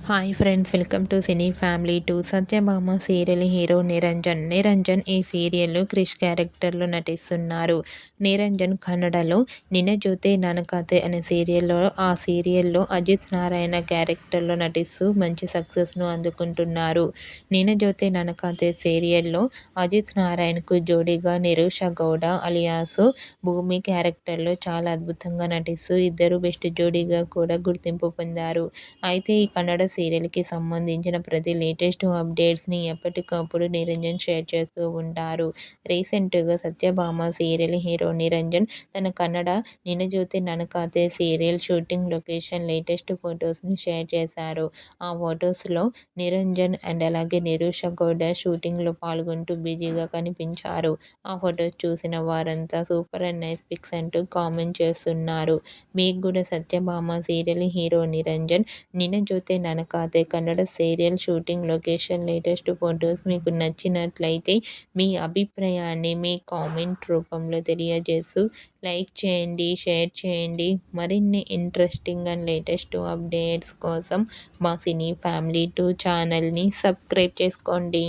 Hi friends, welcome to cine family two. Satyabhama serial hero Niranjan. Niranjan ఈ సీరియల్లో క్రిష్ క్యారెక్టర్లో నటిస్తున్నారు. నిరంజన్ కన్నడలో నిన జోతే నన కథే అనే సీరియల్లో అజిత్ నారాయణ క్యారెక్టర్లో నటిస్తూ మంచి సక్సెస్ను అందుకుంటున్నారు. నిన జోతే నన కథే సీరియల్లో అజిత్ నారాయణకు జోడీగా నిరూష గౌడ అలియాస్ భూమి క్యారెక్టర్లో చాలా అద్భుతంగా నటిస్తూ ఇద్దరు బెస్ట్ జోడీగా కూడా గుర్తింపు పొందారు. అయితే ఈ కన్నడ సీరియల్‌కి సంబంధించిన ప్రతి లేటెస్ట్ అప్డేట్స్‌ని ఎప్పటికప్పుడు నిరంజన్ షేర్ చేస్తూ ఉంటారు. రీసెంట్‌గా సత్యభామ సీరియల్ హీరో నిరంజన్ తన కన్నడ 'నిన జోతే నన కథే' సీరియల్ షూటింగ్ లొకేషన్ లేటెస్ట్ ఫొటోస్‌ని షేర్ చేశారు. ఆ ఫొటోస్‌లో నిరంజన్ అండ్ అలాగే నిరూష గౌడ షూటింగ్‌లో పాల్గొంటూ బిజీగా కనిపించారు. ఆ ఫొటోస్ చూసిన వారంతా సూపర్ అండ్ నైస్ పిక్స్ అంటూ కామెంట్ చేస్తున్నారు. మీకు కూడా సత్యభామ సీరియల్ హీరో నిరంజన్ 'నిన జోతే నన కథే' Kannada serial shooting location latest photos మీకు నచ్చినట్లయితే మీ అభిప్రాయాన్ని మీ కామెంట్ రూపంలో తెలియజేస్తూ లైక్ చేయండి, షేర్ చేయండి. మరిన్ని ఇంట్రెస్టింగ్ అండ్ లేటెస్ట్ అప్డేట్స్ కోసం మా సినీ ఫ్యామిలీ 2 ఛానల్ని సబ్స్క్రైబ్ చేసుకోండి.